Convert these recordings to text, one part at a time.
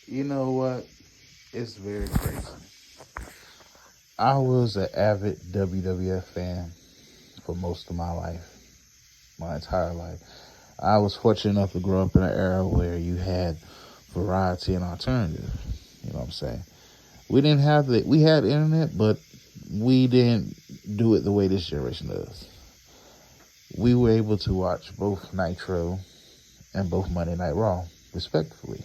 You know what? It's very crazy. I was an avid WWF fan for most of my life, my entire life. I was fortunate enough to grow up in an era where you had variety and alternative. You know what I'm saying? We had internet, but we didn't do it the way this generation does. We were able to watch both Nitro and both Monday Night Raw, respectively.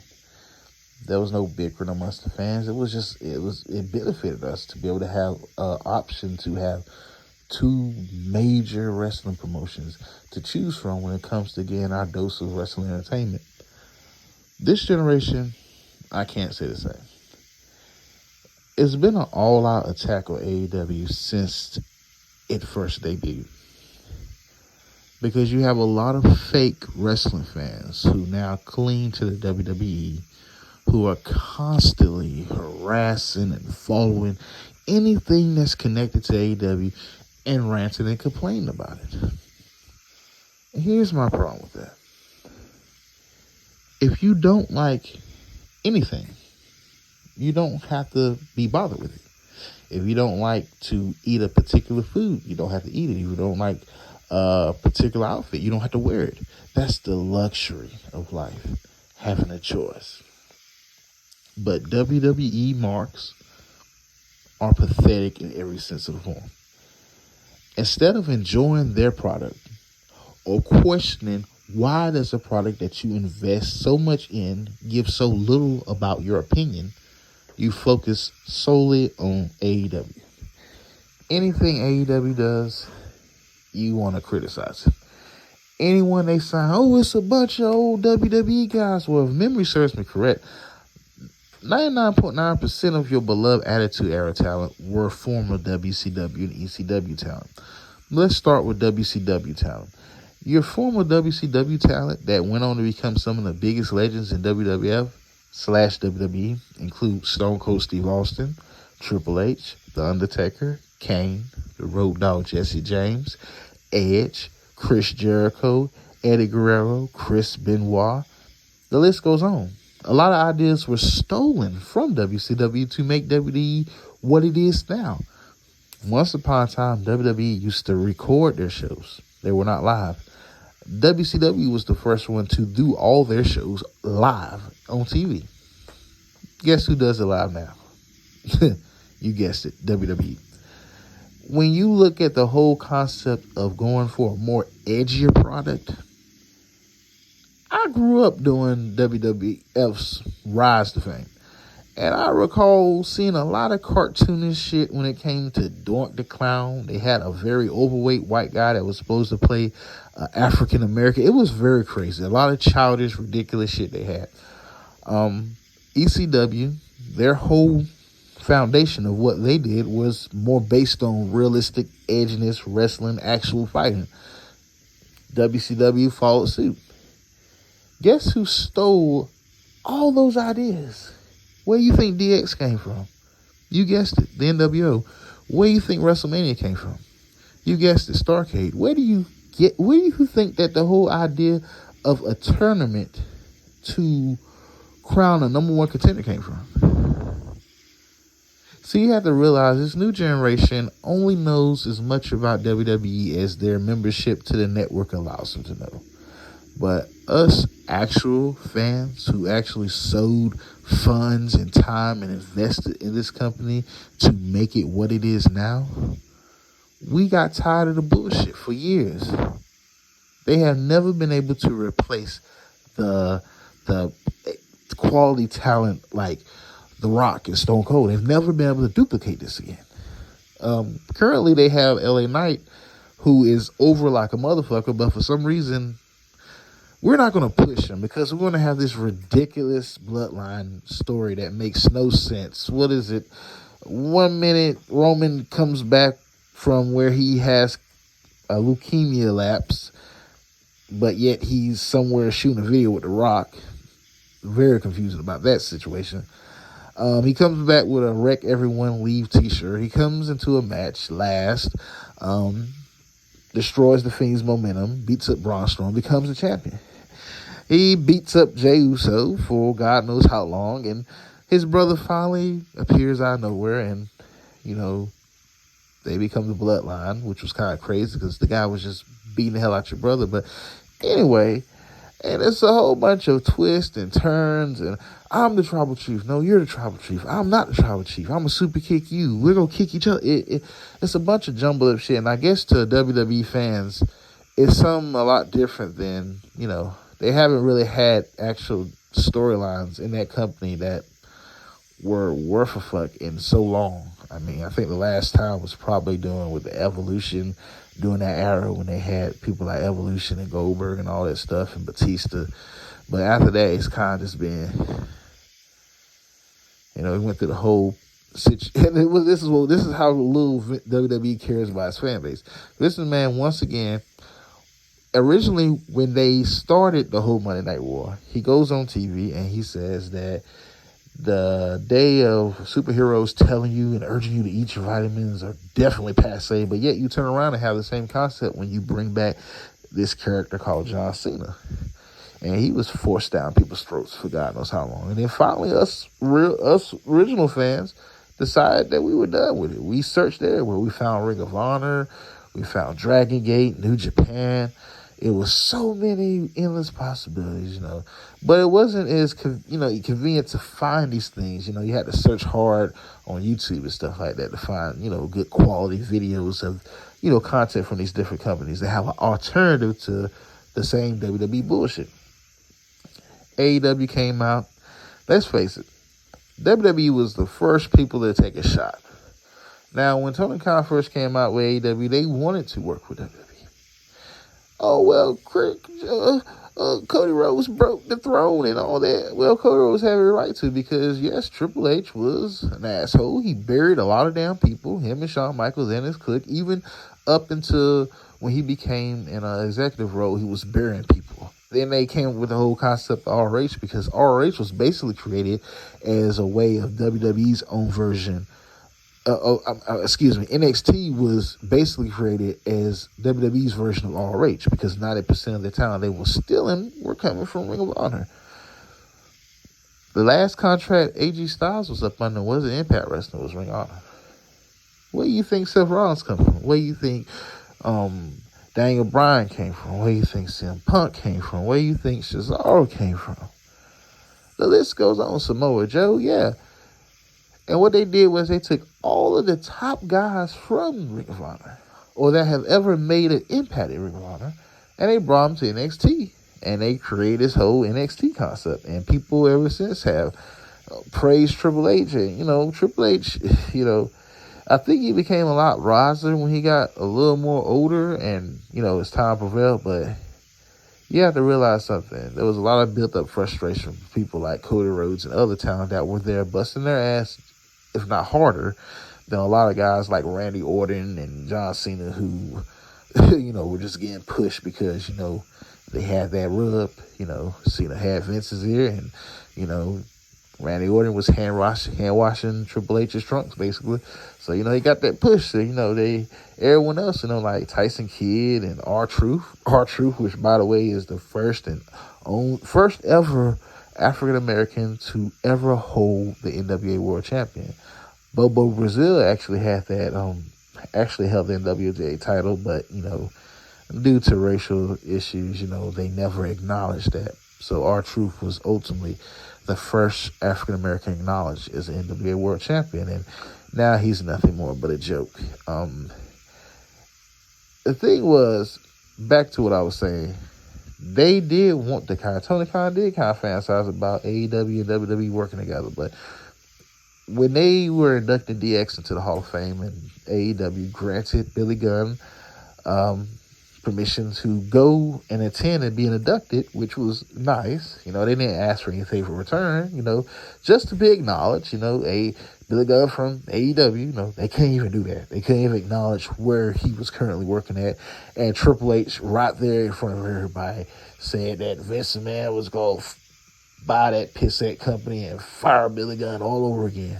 There was no bickering amongst the fans. It benefited us to be able to have an option to have two major wrestling promotions to choose from when it comes to getting our dose of wrestling entertainment. This generation, I can't say the same. It's been an all-out attack on AEW since it first debuted. Because you have a lot of fake wrestling fans who now cling to the WWE, who are constantly harassing and following anything that's connected to AEW and ranting and complaining about it. And here's my problem with that. If you don't like anything, you don't have to be bothered with it. If you don't like to eat a particular food, you don't have to eat it. If you don't like a particular outfit, you don't have to wear it. That's the luxury of life, having a choice. But WWE marks are pathetic in every sense of the form. Instead of enjoying their product or questioning why does a product that you invest so much in give so little about your opinion, you focus solely on AEW. Anything AEW does, you want to criticize it. Anyone they sign, oh, it's a bunch of old WWE guys. Well, if memory serves me correct, 99.9% of your beloved Attitude Era talent were former WCW and ECW talent. Let's start with WCW talent. Your former WCW talent that went on to become some of the biggest legends in WWF/WWE include Stone Cold Steve Austin, Triple H, The Undertaker, Kane, the Road Dogg Jesse James, Edge, Chris Jericho, Eddie Guerrero, Chris Benoit. The list goes on. A lot of ideas were stolen from WCW to make WWE what it is now. Once upon a time, WWE used to record their shows. They were not live. WCW was the first one to do all their shows live on TV. Guess who does it live now? You guessed it, WWE. When you look at the whole concept of going for a more edgier product, I grew up doing WWF's Rise to Fame. And I recall seeing a lot of cartoonish shit when it came to Doink the Clown. They had a very overweight white guy that was supposed to play African American. It was very crazy. A lot of childish, ridiculous shit they had. ECW, their whole foundation of what they did was more based on realistic edginess, wrestling, actual fighting. WCW followed suit. Guess who stole all those ideas? Where do you think DX came from? You guessed it, the NWO. Where do you think WrestleMania came from? You guessed it, Starrcade. Where do you think that the whole idea of a tournament to crown a number one contender came from? So you have to realize this new generation only knows as much about WWE as their membership to the network allows them to know. But us actual fans who actually sowed funds and time and invested in this company to make it what it is now, we got tired of the bullshit for years. They have never been able to replace the quality talent like The Rock and Stone Cold. They've never been able to duplicate this again. Currently, they have LA Knight, who is over like a motherfucker, but for some reason, we're not going to push him because we're going to have this ridiculous bloodline story that makes no sense. What is it? 1 minute, Roman comes back from where he has a leukemia lapse, but yet he's somewhere shooting a video with The Rock. Very confusing about that situation. He comes back with a Wreck Everyone Leave t-shirt. He comes into a match last, destroys the Fiend's momentum, beats up Braun Strowman, becomes a champion. He beats up Jey Uso for God knows how long, and his brother finally appears out of nowhere, and, you know, they become the Bloodline, which was kind of crazy because the guy was just beating the hell out your brother. But anyway, and it's a whole bunch of twists and turns, and I'm the tribal chief. No, you're the tribal chief. I'm not the tribal chief. I'm going to super kick you. We're going to kick each other. It's a bunch of jumbled up shit, and I guess to WWE fans, it's something a lot different than, you know, they haven't really had actual storylines in that company that were worth a fuck in so long. I mean, I think the last time was probably doing with the Evolution, during that era when they had people like Evolution and Goldberg and all that stuff and Batista. But after that, it's kind of just been, you know, it went through the whole situation. And this is how little WWE cares about its fan base. Listen, man, once again, originally when they started the whole Monday Night War, he goes on TV and he says that the day of superheroes telling you and urging you to eat your vitamins are definitely passe, but yet you turn around and have the same concept when you bring back this character called John Cena. And he was forced down people's throats for God knows how long. And then finally us original fans decided that we were done with it. We searched everywhere. We found Ring of Honor. We found Dragon Gate, New Japan. It was so many endless possibilities, you know. But it wasn't as, convenient to find these things. You know, you had to search hard on YouTube and stuff like that to find, good quality videos of, content from these different companies that have an alternative to the same WWE bullshit. AEW came out. Let's face it, WWE was the first people to take a shot. Now, when Tony Khan first came out with AEW, they wanted to work with WWE. Oh, well, Cody Rhodes broke the throne and all that. Well, Cody Rhodes had every right to, because, yes, Triple H was an asshole. He buried a lot of damn people, him and Shawn Michaels and his clique. Even up until when he became in an executive role, he was burying people. Then they came up with the whole concept of ROH, because ROH was basically created as a way of WWE's own version. NXT was basically created as WWE's version of ROH, because 90% of the talent they were stealing were coming from Ring of Honor. The last contract AJ Styles was up under wasn't Impact Wrestling, it was Ring of Honor. Where do you think Seth Rollins come from? Where do you think Daniel Bryan came from? Where do you think CM Punk came from? Where do you think Cesaro came from? The list goes on. Samoa Joe, yeah. And what they did was they took all of the top guys from Ring of Honor, or that have ever made an impact in Ring of Honor, and they brought them to NXT. And they created this whole NXT concept. And people ever since have praised Triple H. And, Triple H, I think he became a lot wiser when he got a little more older and, his time prevailed. But you have to realize something. There was a lot of built-up frustration from people like Cody Rhodes and other talent that were there busting their ass, if not harder, than a lot of guys like Randy Orton and John Cena who, were just getting pushed because, they had that rub. Cena had Vince's ear, and, Randy Orton was hand washing Triple H's trunks, basically. So, he got that push. So, everyone else, like Tyson Kidd and R-Truth, which, by the way, is the first ever African-American to ever hold the NWA World Champion. Bobo Brazil actually held the NWA title, but, due to racial issues, they never acknowledged that. So R-Truth was ultimately the first African-American acknowledged as an NWA World Champion, and now he's nothing more but a joke. The thing was, back to what I was saying, they did want Tony Khan did kind of fantasize about AEW and WWE working together, but when they were inducting DX into the Hall of Fame and AEW granted Billy Gunn permission to go and attend and be inducted, which was nice. They didn't ask for anything for return, just to be acknowledged. Billy Gunn from AEW, they couldn't even do that. They couldn't even acknowledge where he was currently working at. And Triple H, right there in front of everybody, said that Vince McMahon was going to buy that pissant company and fire Billy Gunn all over again.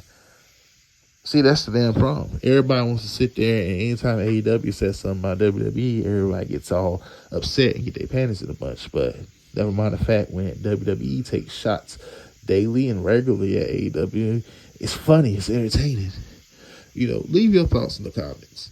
See, that's the damn problem. Everybody wants to sit there, and anytime AEW says something about WWE, everybody gets all upset and get their panties in a bunch. But Never mind the fact when WWE takes shots daily and regularly at AEW. It's funny. It's entertaining. Leave your thoughts in the comments.